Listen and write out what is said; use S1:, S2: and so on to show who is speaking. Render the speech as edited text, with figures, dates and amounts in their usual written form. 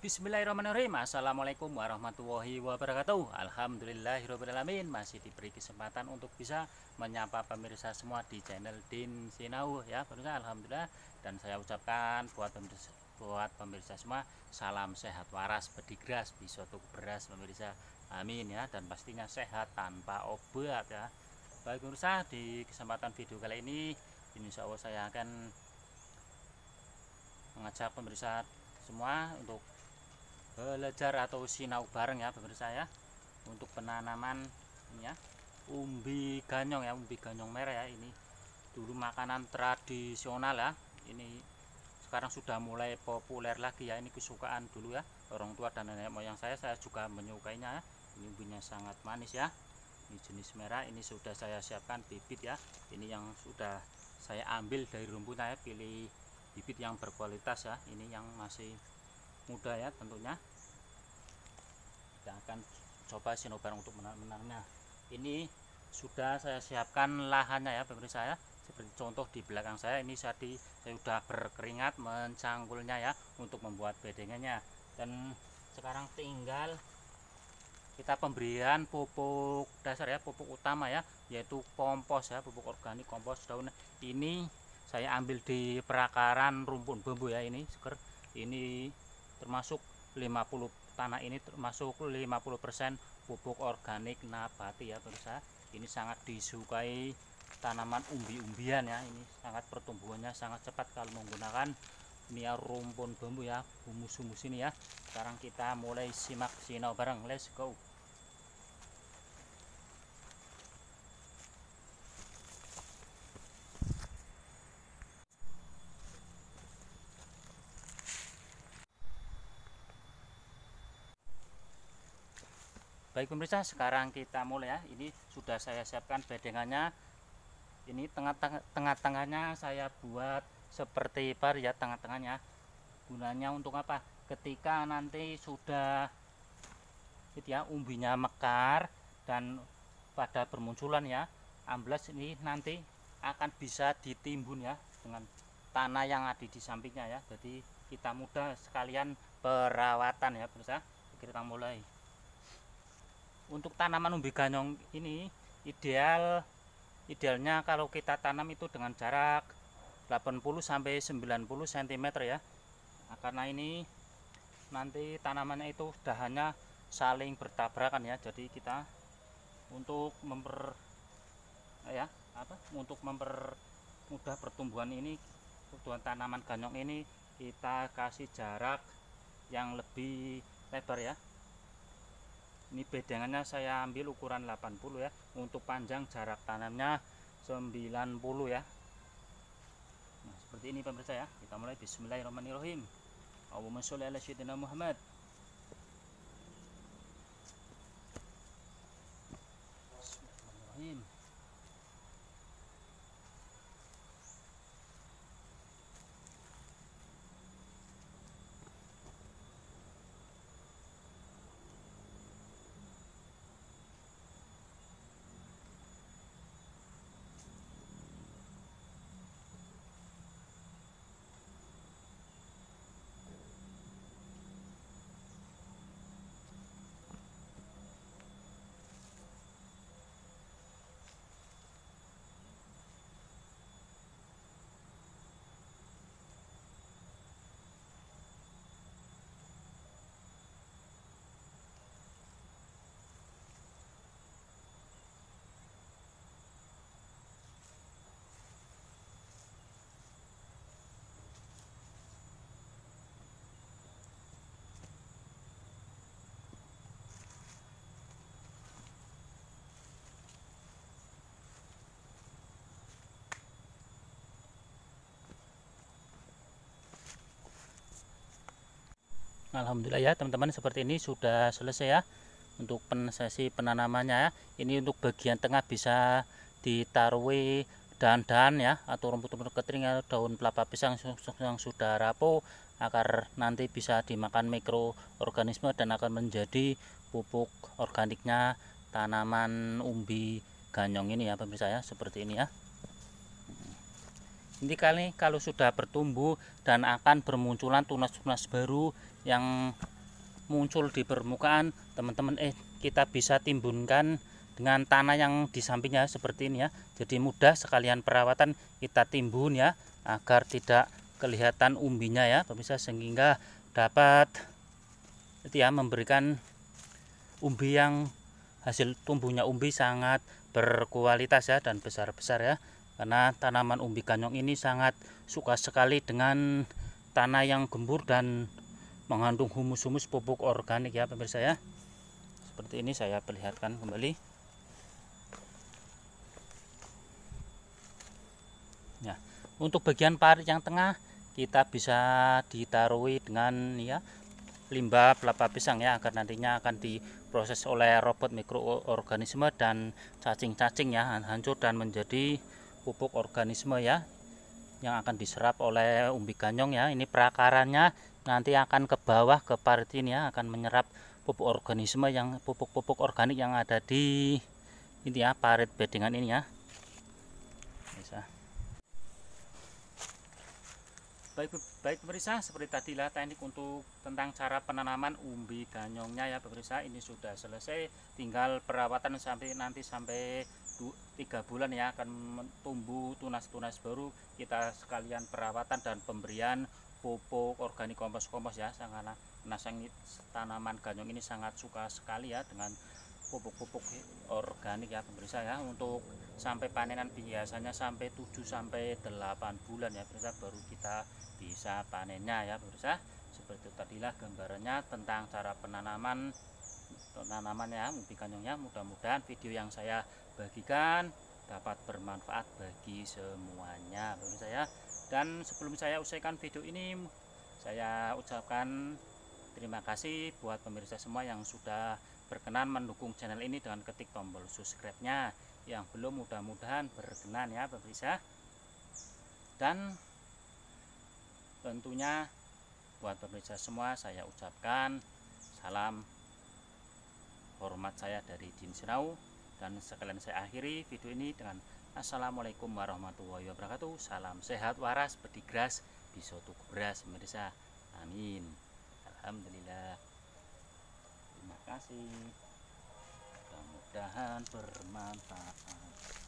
S1: Bismillahirrahmanirrahim. Assalamualaikum warahmatullahi wabarakatuh. Alhamdulillahirrahmanirrahim. Masih diberi kesempatan untuk bisa menyapa pemirsa semua di channel Din Sinau ya pemirsa. Alhamdulillah, dan saya ucapkan buat pemirsa semua salam sehat waras, bedigras, bisa tuku beras pemirsa, amin ya, dan pastinya sehat tanpa obat ya. Baik pemirsa, di kesempatan video kali ini insya Allah saya akan mengajak pemirsa semua untuk belajar atau sinau bareng ya pemirsa ya, untuk penanaman ini ya, umbi ganyong ya, umbi ganyong merah ya. Ini dulu makanan tradisional ya, ini sekarang sudah mulai populer lagi ya. Ini kesukaan dulu ya orang tua dan nenek moyang saya juga menyukainya ya. Ini umbinya sangat manis ya, ini jenis merah. Ini sudah saya siapkan bibit ya, ini yang sudah saya ambil dari rumputnya ya, pilih bibit yang berkualitas ya. Ini yang masih muda ya tentunya. Kita akan coba sinau bareng untuk menanamnya. Ini sudah saya siapkan lahannya ya pemirsa ya, seperti contoh di belakang saya ini. Saya sudah berkeringat mencangkulnya ya untuk membuat bedengannya, dan sekarang tinggal kita pemberian pupuk dasar ya, pupuk utama ya, yaitu kompos ya, pupuk organik kompos daun. Ini saya ambil di perakaran rumpun bambu ya, ini seger. Ini termasuk 50 tanah ini termasuk 50% pupuk organik nabati ya pemirsa. Ini sangat disukai tanaman umbi-umbian ya, ini sangat pertumbuhannya sangat cepat kalau menggunakan ini ya, rumpun bambu ya, humus-humus ini ya. Sekarang kita mulai simak sinau bareng, let's go. Baik pemirsa, sekarang kita mulai ya. Ini sudah saya siapkan bedengannya. Ini tengah-tengahnya saya buat seperti bar ya, tengah-tengahnya. Gunanya untuk apa? Ketika nanti sudah itu ya, umbinya mekar dan pada bermunculan ya, amblas, ini nanti akan bisa ditimbun ya dengan tanah yang ada di sampingnya ya. Jadi kita mudah sekalian perawatan ya pemirsa. Kita mulai. Untuk tanaman umbi ganyong ini idealnya kalau kita tanam itu dengan jarak 80 sampai 90 cm ya. Nah, karena ini nanti tanamannya itu dahannya saling bertabrakan ya. Jadi kita untuk mempermudah pertumbuhan ini, pertumbuhan tanaman ganyong ini, kita kasih jarak yang lebih lebar ya. Ini bedengannya saya ambil ukuran 80 ya. Untuk panjang jarak tanamnya 90 ya. Nah, seperti ini pemirsa ya. Kita mulai. Bismillahirrahmanirrahim. Allahumma sholli ala sayyidina Muhammad. Bismillahirrahmanirrahim. Alhamdulillah ya teman-teman, seperti ini sudah selesai ya untuk sesi penanamannya ya. Ini untuk bagian tengah bisa ditaruhi dahan-dahan ya, atau rumput-rumput kering atau daun kelapa pisang yang sudah rapuh, agar nanti bisa dimakan mikroorganisme dan akan menjadi pupuk organiknya tanaman umbi ganyong ini ya pemirsa ya, seperti ini ya. Ini kali kalau sudah bertumbuh dan akan bermunculan tunas-tunas baru yang muncul di permukaan, teman-teman kita bisa timbunkan dengan tanah yang di sampingnya seperti ini ya. Jadi mudah sekalian perawatan kita timbun ya, agar tidak kelihatan umbinya ya pemirsa, sehingga dapat itu ya memberikan umbi yang hasil tumbuhnya umbi sangat berkualitas ya dan besar-besar ya. Karena tanaman umbi ganyong ini sangat suka sekali dengan tanah yang gembur dan mengandung humus-humus pupuk organik ya pemirsa ya. Seperti ini saya perlihatkan kembali. Ya, untuk bagian parit yang tengah kita bisa ditaruhi dengan ya limbah pelapa pisang ya, agar nantinya akan diproses oleh robot mikroorganisme dan cacing-cacing ya, hancur dan menjadi pupuk organisme ya, yang akan diserap oleh umbi ganyong ya. Ini perakarannya nanti akan ke bawah ke parit ini ya, akan menyerap pupuk organisme yang pupuk-pupuk organik yang ada di ini ya, parit bedengan ini ya. Bisa. Baik pemirsa, seperti tadilah teknik untuk tentang cara penanaman umbi ganyongnya ya pemirsa. Ini sudah selesai, tinggal perawatan sampai 3 bulan ya, akan tumbuh tunas-tunas baru. Kita sekalian perawatan dan pemberian pupuk organik kompos ya, karena tanaman ganyong ini sangat suka sekali ya dengan pupuk-pupuk organik ya pemirsa ya. Untuk sampai panenan biasanya sampai 7-8 bulan ya pemirsa, baru kita bisa panennya ya pemirsa. Seperti tadilah gambarannya tentang cara penanaman ya umbi ganyongnya. Mudah-mudahan video yang saya bagikan dapat bermanfaat bagi semuanya pemirsa ya. Dan sebelum saya usaikan video ini, saya ucapkan terima kasih buat pemirsa semua yang sudah berkenan mendukung channel ini dengan ketik tombol subscribe-nya. Yang belum mudah-mudahan berkenan ya pemirsa. Dan tentunya buat pemirsa semua saya ucapkan salam hormat saya dari Din Sinau. Dan sekalian saya akhiri video ini dengan assalamualaikum warahmatullahi wabarakatuh. Salam sehat waras bedigras bisa tuku beras pemirsa. Amin. Alhamdulillah. Terima kasih. Mudah-mudahan bermanfaat.